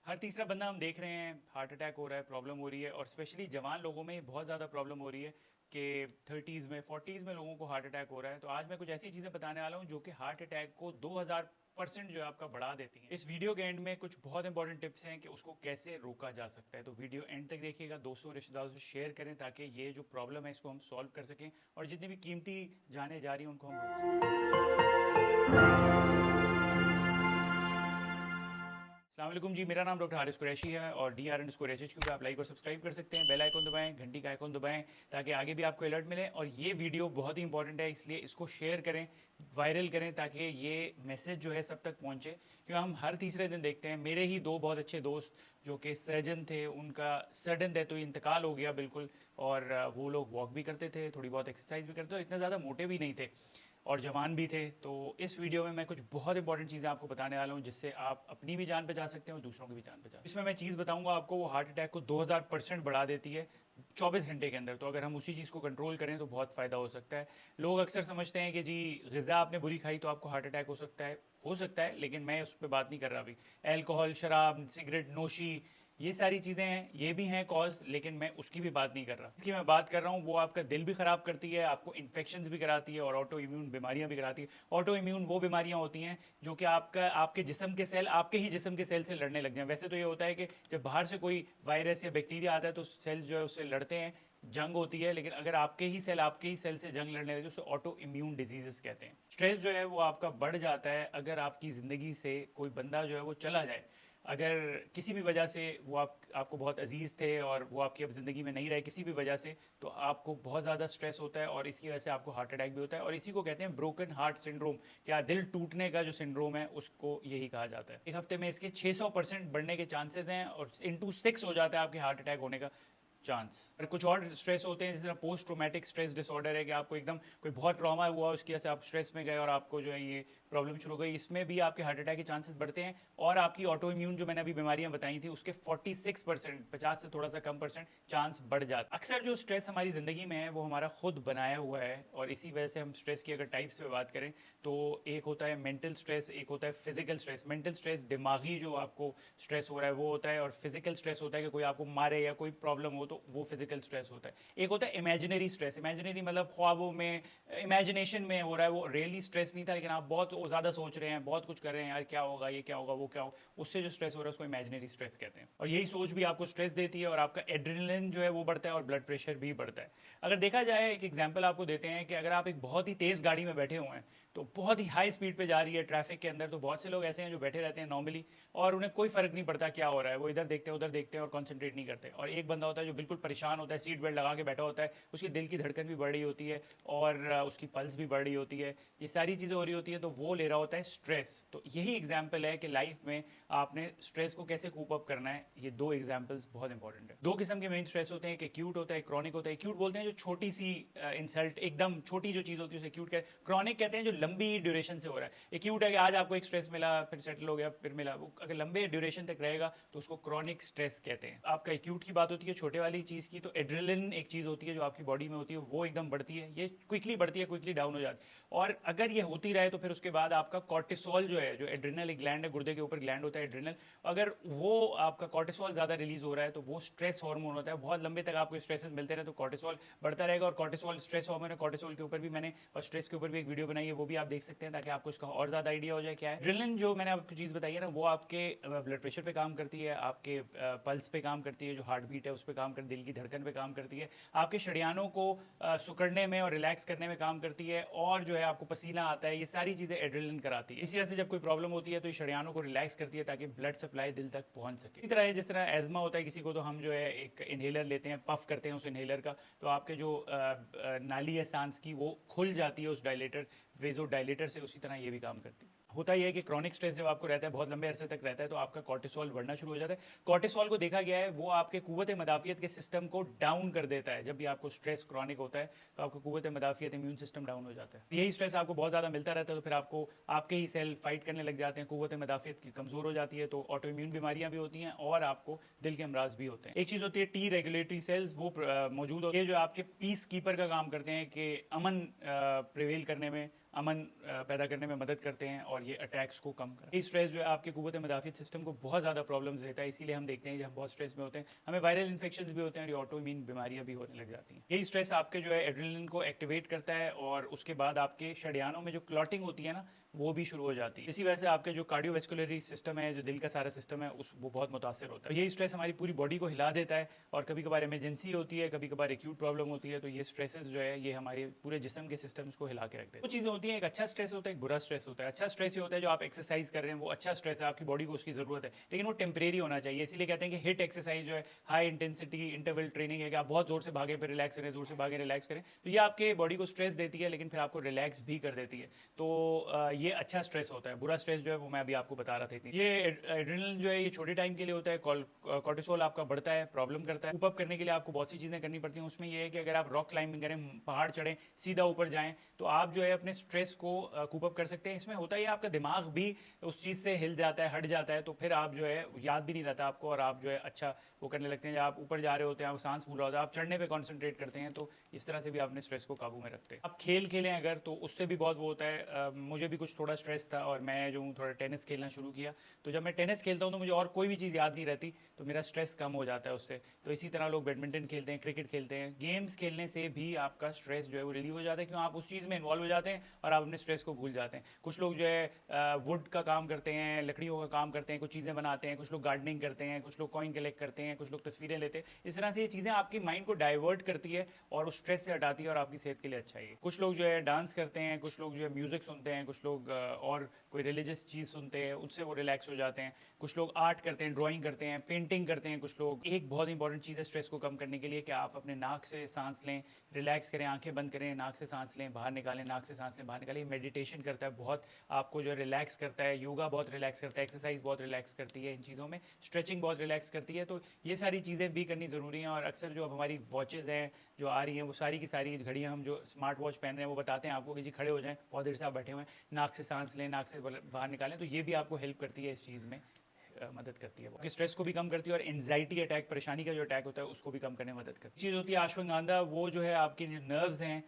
हर तीसरा बंदा हम देख रहे हैं हार्ट अटैक हो रहा है, प्रॉब्लम हो रही है। और स्पेशली जवान लोगों में बहुत ज़्यादा प्रॉब्लम हो रही है कि 30s में 40s में लोगों को हार्ट अटैक हो रहा है। तो आज मैं कुछ ऐसी चीज़ें बताने वाला हूँ जो कि हार्ट अटैक को 2000% जो है आपका बढ़ा देती हैं। इस वीडियो के एंड में कुछ बहुत इंपॉर्टेंट टिप्स हैं कि उसको कैसे रोका जा सकता है। तो वीडियो एंड तक देखिएगा, दोस्तों रिश्तेदारों से शेयर करें ताकि ये जो प्रॉब्लम है इसको हम सॉल्व कर सकें और जितनी भी कीमती जाने जा रही हैं उनको हम रोक सकें। अस्सलाम वालेकुम जी, मेरा नाम डॉक्टर हारिस कुरैशी है और DR_HHQ पे आप लाइक और सब्सक्राइब कर सकते हैं। बेल आइकन दबाएं, घंटी का आइकन दबाएं ताकि आगे भी आपको अलर्ट मिले। और ये वीडियो बहुत ही इंपॉर्टेंट है, इसलिए इसको शेयर करें, वायरल करें ताकि ये मैसेज जो है सब तक पहुंचे। क्योंकि हम हर तीसरे दिन देखते हैं, मेरे ही दो बहुत अच्छे दोस्त जो कि सर्जन थे, उनका सडन डेथ हुई, इंतकाल हो गया बिल्कुल। और वो लोग वॉक भी करते थे, थोड़ी बहुत एक्सरसाइज भी करते थे, इतना ज़्यादा मोटे भी नहीं थे और जवान भी थे। तो इस वीडियो में मैं कुछ बहुत इंपॉर्टेंट चीज़ें आपको बताने वाला हूँ जिससे आप अपनी भी जान बचा सकते हैं और दूसरों की भी जान बचा सकते हैं। इसमें मैं चीज़ बताऊंगा आपको, वो हार्ट अटैक को 2000% बढ़ा देती है 24 घंटे के अंदर। तो अगर हम उसी चीज़ को कंट्रोल करें तो बहुत फ़ायदा हो सकता है। लोग अक्सर समझते हैं कि जी ग़िज़ा आपने बुरी खाई तो आपको हार्ट अटैक हो सकता है, लेकिन मैं उस पर बात नहीं कर रहा अभी। अल्कोहल, शराब, सिगरेट नोशी, ये सारी चीज़ें हैं, ये भी हैं कॉज, लेकिन मैं उसकी भी बात नहीं कर रहा। इसकी मैं बात कर रहा हूँ वो आपका दिल भी ख़राब करती है, आपको इन्फेक्शंस भी कराती है और ऑटो इम्यून बीमारियाँ भी कराती है। ऑटो इम्यून वो बीमारियाँ होती हैं जो कि आपके जिस्म के सेल आपके ही जिस्म के सेल से लड़ने लग जाए। वैसे तो ये होता है कि जब बाहर से कोई वायरस या बैक्टीरिया आता है तो सेल जो है उससे लड़ते हैं, जंग होती है। लेकिन अगर आपके ही सेल से जंग लड़ने लगे, उसे ऑटो इम्यून डिजीजेस कहते हैं। स्ट्रेस जो है वो आपका बढ़ जाता है अगर आपकी ज़िंदगी से कोई बंदा जो है वो चला जाए। अगर किसी भी वजह से वो आपको बहुत अजीज़ थे और वो आपकी अब ज़िंदगी में नहीं रहे किसी भी वजह से, तो आपको बहुत ज़्यादा स्ट्रेस होता है और इसकी वजह से आपको हार्ट अटैक भी होता है। और इसी को कहते हैं ब्रोकन हार्ट सिंड्रोम। क्या दिल टूटने का जो सिंड्रोम है उसको यही कहा जाता है। एक हफ्ते में इसके 600% बढ़ने के चांसेस हैं और इंटू 6 हो जाता है आपके हार्ट अटैक होने का चांस। और कुछ और स्ट्रेस होते हैं, जिस तरह पोस्ट ट्रोमेटिक स्ट्रेस डिसऑर्डर है कि आपको एकदम कोई बहुत ट्रॉमा हुआ, उसकी वजह से आप स्ट्रेस में गए और आपको जो है ये प्रॉब्लम शुरू हो गई। इसमें भी आपके हार्ट अटैक के चांसेस बढ़ते हैं। और आपकी ऑटो इम्यून जो मैंने अभी बीमारियां बताई थी उसके 46%, 50 से थोड़ा सा कम परसेंट चांस बढ़ जाता है। अक्सर जो स्ट्रेस हमारी ज़िंदगी में है वो हमारा खुद बनाया हुआ है और इसी वजह से हम स्ट्रेस की अगर टाइप्स पे बात करें तो एक होता है मेंटल स्ट्रेस, एक होता है फिजिकल स्ट्रेस। मेंटल स्ट्रेस दिमागी जो आपको स्ट्रेस हो रहा है वो होता है, और फिजिकल स्ट्रेस होता है कि कोई आपको मारे या कोई प्रॉब्लम हो तो वो फिजिकल स्ट्रेस होता है। एक होता है इमेजिनरी स्ट्रेस। इमेजिनरी मतलब ख्वाबों में, इमेजिनेशन में हो रहा है, वो रियली स्ट्रेस नहीं था लेकिन आप बहुत ज़्यादा सोच रहे हैं, बहुत कुछ कर रहे हैं, यार क्या होगा, ये क्या होगा, वो क्या होगा, उससे जो स्ट्रेस हो रहा है उसको इमेजिनरी स्ट्रेस कहते हैं। और यही सोच भी आपको स्ट्रेस देती है और आपका एड्रेनलिन जो है वो बढ़ता है और ब्लड प्रेशर भी बढ़ता है। अगर देखा जाए, एक एग्जाम्पल आपको देते हैं कि अगर आप एक बहुत ही तेज़ गाड़ी में बैठे हुए हैं तो बहुत ही हाई स्पीड पे जा रही है ट्रैफिक के अंदर, तो बहुत से लोग ऐसे हैं जो बैठे रहते हैं नॉर्मली और उन्हें कोई फर्क नहीं पड़ता क्या हो रहा है, वो इधर देखते हैं उधर देखते हैं और कॉन्सेंट्रेट नहीं करते। और एक बंदा होता है जो बिल्कुल परेशान होता है, सीट बेल्ट लगा के बैठा होता है, उसकी दिल की धड़कन भी बढ़ रही होती है और उसकी पल्स भी बढ़ रही होती है, ये सारी चीज़ें हो रही होती है, तो वो ले रहा होता है स्ट्रेस। तो यही एग्जाम्पल है कि लाइफ में आपने स्ट्रेस को कैसे कूप अप करना है। ये दो एग्जाम्पल्स बहुत इंपॉर्टेंट है। दो किस्म के मेन स्ट्रेस होते हैं, एक एक्यूट होता है, क्रॉनिक होता है। एक्यूट बोलते हैं जो छोटी सी इंसल्ट, एकदम छोटी जो चीज़ होती है उसे एक्यूट कहते हैं। क्रॉनिक कहते हैं जो लंबी ड्यूरेशन से हो रहा है। एक्यूट है कि आज आपको एक स्ट्रेस मिला, फिर सेटल हो गया, फिर मिला, वो अगर लंबे ड्यूरेशन तक रहेगा तो उसको क्रॉनिक स्ट्रेस कहते हैं। आपका एक्यूट की बात होती है छोटे वाली चीज़ की, तो एड्रेनलिन एक चीज़ होती है जो आपकी बॉडी में होती है, वो एकदम बढ़ती है, ये क्विकली बढ़ती है, क्विकली डाउन हो जाती है। और अगर ये होती रहे तो फिर उसके बाद आपका कॉर्टिसोल जो है, जो एड्रिनल एक ग्लैंड है, गुर्दे के ऊपर ग्लैंड होता है एड्रिनल, अगर वो आपका कॉर्टिसोल ज़्यादा रिलीज हो रहा है तो वो स्ट्रेस हार्मोन होता है। बहुत लंबे तक आपको स्ट्रेसेस मिलते रहे तो कॉर्टिसोल बढ़ता रहेगा। और कॉर्टिसोल स्ट्रेस हार्मोन है, कॉर्टिसोल के ऊपर भी मैंने और स्ट्रेस के ऊपर भी एक वीडियो बनाई है, वो भी आप देख सकते हैं ताकि आपको इसका और ज़्यादा आइडिया हो जाए क्या है। एड्रेनलिन जो मैंने आपको चीज़ बताई है ना, वो आपके ब्लड प्रेशर पे काम करती है, आपके पल्स पे काम करती है, जो हार्ट बीट है उस पर काम करती है, दिल की धड़कन पे काम करती है, आपके शरियानों को सुकड़ने में और रिलैक्स करने में काम करती है, और जो है आपको पसीना आता है, ये सारी चीज़ें एड्रेनलिन कराती है। इसी वजह से जब कोई प्रॉब्लम होती है तो ये शरियानों को रिलैक्स करती है ताकि ब्लड सप्लाई दिल तक पहुंच सके। इसी तरह है जिस तरह एजमा होता है किसी को, तो हम जो है एक इन्हेलर लेते हैं, पफ करते हैं उस इन्हेलर का, तो आपके जो नाली है सांस की वो खुल जाती है उस डायलेटर, वेजो डायलेटर से। उसी तरह ये भी काम करती है। होता यह है कि क्रॉनिक स्ट्रेस जब आपको रहता है, बहुत लंबे अरसे तक रहता है, तो आपका कॉर्टिसोल बढ़ना शुरू हो जाता है। कॉर्टिसोल को देखा गया है वो आपके कुव्वत मदाफियत के सिस्टम को डाउन कर देता है। जब भी आपको स्ट्रेस क्रॉनिक होता है तो आपका कुव्वत मदाफियत, इम्यून सिस्टम डाउन हो जाता है। यही स्ट्रेस आपको बहुत ज़्यादा मिलता रहता है तो फिर आपको आपके ही सेल फाइट करने लग जाते हैं, कुव्वत मदाफियत की कमज़ोर हो जाती है, तो ऑटो इम्यून बीमारियां भी होती हैं और आपको दिल के अमराज भी होते हैं। एक चीज़ होती है टी रेगुलेटरी सेल्स, वो मौजूद होती है जो आपके पीस कीपर का काम करते हैं कि अमन प्रिवेल करने में, अमन पैदा करने में मदद करते हैं और ये अटैक्स को कम करते हैं। स्ट्रेस जो है आपके कुव्वत मुदाफ़ियत सिस्टम को बहुत ज़्यादा प्रॉब्लम्स देता है, इसीलिए हम देखते हैं जब हम बहुत स्ट्रेस में होते हैं हमें वायरल इन्फेक्शंस भी होते हैं और ये ऑटो इम्यून बीमारियां भी होने लग जाती हैं। यही स्ट्रेस आपके जो है एड्रेनलिन को एक्टिवेट करता है और उसके बाद आपके शरियानों में जो क्लॉटिंग होती है ना वो भी शुरू हो जाती है। इसी वजह से आपके जो कार्डियोवैस्कुलरी सिस्टम है, जो दिल का सारा सिस्टम है, उस वो बहुत मुतासर होता है। तो यही स्ट्रेस हमारी पूरी बॉडी को हिला देता है और कभी कभार इमरजेंसी होती है, कभी कभार एक्यूट प्रॉब्लम होती है, तो ये स्ट्रेसेस जो है ये हमारे पूरे जिस्म के सिस्टम्स को हिला के रखते हैं। कुछ चीज़ें होती हैं, एक अच्छा स्ट्रेस होता है, एक बुरा स्ट्रेस होता है। अच्छा स्ट्रेस ये होता है जो आप एक्सरसाइज कर रहे हैं, वो अच्छा स्ट्रेस है, आपकी बॉडी को उसकी ज़रूरत है, लेकिन वो टेम्परेरी होना चाहिए। इसीलिए कहते हैं कि हिट एक्सरसाइज जो है हाई इंटेंसिटी इंटरवल ट्रेनिंग है कि आप बहुत जोर से भागे फिर रिलैक्स करें, जोर से भागे रिलैक्स करें, तो ये आपके बॉडी को स्ट्रेस देती है लेकिन फिर आपको रिलैक्स भी कर देती है। तो ये अच्छा स्ट्रेस होता है। बुरा स्ट्रेस जो है वो मैं अभी आपको बता रहा था। ये एड्रेनलिन जो है ये छोटे टाइम के लिए होता है, कॉर्टिसोल आपका बढ़ता है, प्रॉब्लम करता है। कूप अप करने के लिए आपको बहुत सी चीज़ें करनी पड़ती हैं। उसमें ये है कि अगर आप रॉक क्लाइंबिंग करें, पहाड़ चढ़ें, सीधा ऊपर जाएं, तो आप जो है अपने स्ट्रेस को कूप अप कर सकते हैं। इसमें होता है आपका दिमाग भी उस चीज़ से हिल जाता है, हट जाता है, तो फिर आप जो है याद भी नहीं रहता आपको और आप जो है अच्छा वो करने लगते हैं। जब आप ऊपर जा रहे होते हैं, आप सांस फूल रहा होता है, आप चढ़ने पे कॉन्सेंट्रेट करते हैं, तो इस तरह से भी आप अपने स्ट्रेस को काबू में रखते हैं। आप खेल खेलें अगर, तो उससे भी बहुत वो होता है। मुझे भी कुछ थोड़ा स्ट्रेस था और मैं जो हूँ थोड़ा टेनिस खेलना शुरू किया, तो जब मैं टेनिस खेलता हूँ तो मुझे और कोई भी चीज़ याद नहीं रहती, तो मेरा स्ट्रेस कम हो जाता है उससे। तो इसी तरह लोग बैडमिंटन खेलते हैं, क्रिकेट खेलते हैं, गेम्स खेलने से भी आपका स्ट्रेस जो है वो रिलीव हो जाता है, क्यों आप उस चीज़ में इन्वॉल्व हो जाते हैं और आप अपने स्ट्रेस को भूल जाते हैं। कुछ लोग जो है वुड का काम करते हैं, लकड़ियों का काम करते हैं, कुछ चीज़ें बनाते हैं, कुछ लोग गार्डनिंग करते हैं, कुछ लोग कॉइन कलेक्ट करते हैं, कुछ लोग तस्वीरें लेते हैं। इस तरह से ये चीज़ें आपकी माइंड को डाइवर्ट करती है और उस स्ट्रेस से हटाती है और आपकी सेहत के लिए अच्छा है। कुछ लोग जो है डांस करते हैं, कुछ लोग जो है म्यूज़िक सुनते हैं, कुछ लोग और कोई रिलीजियस चीज़ सुनते हैं, उससे वो रिलैक्स हो जाते हैं। कुछ लोग आर्ट करते हैं, ड्राइंग करते हैं, पेंटिंग करते हैं कुछ लोग। एक बहुत इंपॉर्टेंट चीज़ है स्ट्रेस को कम करने के लिए कि आप अपने नाक से सांस लें, रिलैक्स करें, आंखें बंद करें, नाक से सांस लें, बाहर निकालें, नाक से सांस लें, बाहर निकालें। मेडिटेशन करता है, बहुत आपको जो है रिलैक्स करता है। योगा बहुत रिलैक्स करता है, एक्सरसाइज बहुत रिलैक्स करती है इन चीज़ों में, स्ट्रेचिंग बहुत रिलैक्स करती है। तो ये सारी चीज़ें भी करनी ज़रूरी हैं। और अक्सर जो अब हमारी वॉचेज़ हैं जो आ रही हैं, वो सारी की सारी घड़ियाँ, हम जो स्मार्ट वॉच पहन रहे हैं, वो बताते हैं आपको कि जी खड़े हो जाएं, बहुत देर से आप बैठे हुए हैं, नाक से सांस लें, नाक से बाहर निकालें। तो ये भी आपको हेल्प करती है इस चीज़ में, मदद करती है। वो स्ट्रेस को भी कम करती है और एंजाइटी अटैक, परेशानी का जो अटैक होता है उसको भी कम करने में मदद करती है। चीज़ होती है अश्वगंधा, वो जो है आपके जो नर्व्स हैं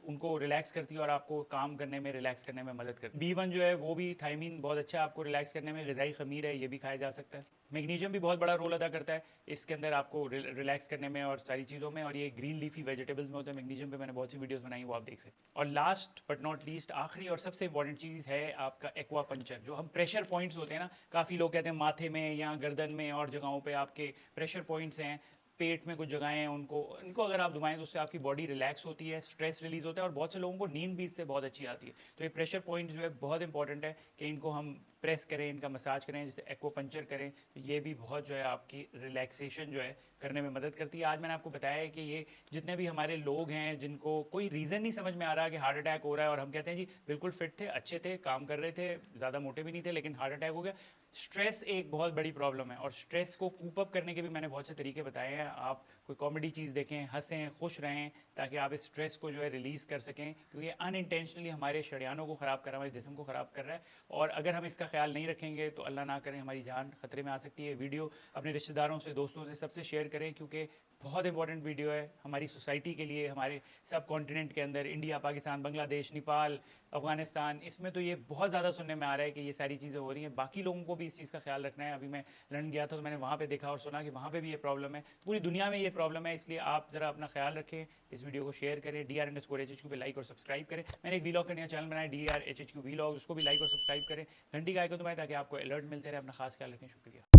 उनको रिलैक्स करती है और आपको काम करने में, रिलैक्स करने में मदद करती है। B1 जो है वो भी थायमीन बहुत अच्छा है आपको रिलैक्स करने में। ग़िज़ाई ख़मीर है, ये भी खाया जा सकता है। मैग्नीशियम भी बहुत बड़ा रोल अदा करता है इसके अंदर आपको रिलैक्स करने में और सारी चीज़ों में, और ये ग्रीन लीफी वेजिटेबल्स में होता है मैग्नीशियम पे। मैंने बहुत सी वीडियोस बनाई, वो आप देख सकते हैं। और लास्ट बट नॉट लीस्ट, आखिरी और सबसे इंपॉर्टेंट चीज़ है आपका एक्वा पंचर। जो हम प्रेशर पॉइंट्स होते हैं ना, काफ़ी लोग कहते हैं माथे में या गर्दन में और जगहों पे आपके प्रेशर पॉइंट्स हैं, पेट में कुछ जगहें हैं, इनको अगर आप दबाएं तो उससे आपकी बॉडी रिलैक्स होती है, स्ट्रेस रिलीज होता है और बहुत से लोगों को नींद भी इससे बहुत अच्छी आती है। तो ये प्रेशर पॉइंट जो है बहुत इंपॉर्टेंट है कि इनको हम प्रेस करें, इनका मसाज करें, जैसे एक्वापंचर करें, तो ये भी बहुत जो है आपकी रिलैक्सेशन जो है करने में मदद करती है। आज मैंने आपको बताया है कि ये जितने भी हमारे लोग हैं जिनको कोई रीज़न नहीं समझ में आ रहा कि हार्ट अटैक हो रहा है, और हम कहते हैं जी बिल्कुल फिट थे, अच्छे थे, काम कर रहे थे, ज़्यादा मोटे भी नहीं थे, लेकिन हार्ट अटैक हो गया। स्ट्रेस एक बहुत बड़ी प्रॉब्लम है और स्ट्रेस को कूप अप करने के भी मैंने बहुत से तरीके बताए हैं। आप कोई कॉमेडी चीज़ देखें, हंसें, खुश रहें, ताकि आप इस स्ट्रेस को जो है रिलीज़ कर सकें, क्योंकि अनइंटेंशनली हमारे शरियानों को ख़राब कर रहा है, हमारे जिस्म को ख़राब कर रहा है। और अगर हम इसका ख्याल नहीं रखेंगे तो अल्लाह ना करें हमारी जान खतरे में आ सकती है। वीडियो अपने रिश्तेदारों से, दोस्तों से, सबसे शेयर करें, क्योंकि बहुत इंपॉर्टेंट वीडियो है हमारी सोसाइटी के लिए, हमारे सब कॉन्टिनेंट के अंदर, इंडिया, पाकिस्तान, बांग्लादेश, नेपाल, अफगानिस्तान, इसमें तो ये बहुत ज़्यादा सुनने में आ रहा है कि ये सारी चीज़ें हो रही हैं। बाकी लोगों को भी इस चीज़ का ख्याल रखना है। अभी मैं लंदन गया था तो मैंने वहाँ पे देखा और सुना कि वहाँ पे भी ये प्रॉब्लम है, पूरी दुनिया में ये प्रॉब्लम है। इसलिए आप ज़रा अपना ख्याल रखें, इस वीडियो को शेयर करें, DR_HHQ पे लाइक और सब्सक्राइब करें। मैंने एक वीलॉग का नया चैनल बनाया DR_HHQ वीलॉग, उसको भी लाइक और सब्सक्राइब करें, घंटी का आइकन दबाएं ताकि आपको अलर्ट मिलते रहे। अपना खास ख्याल रखें, शुक्रिया।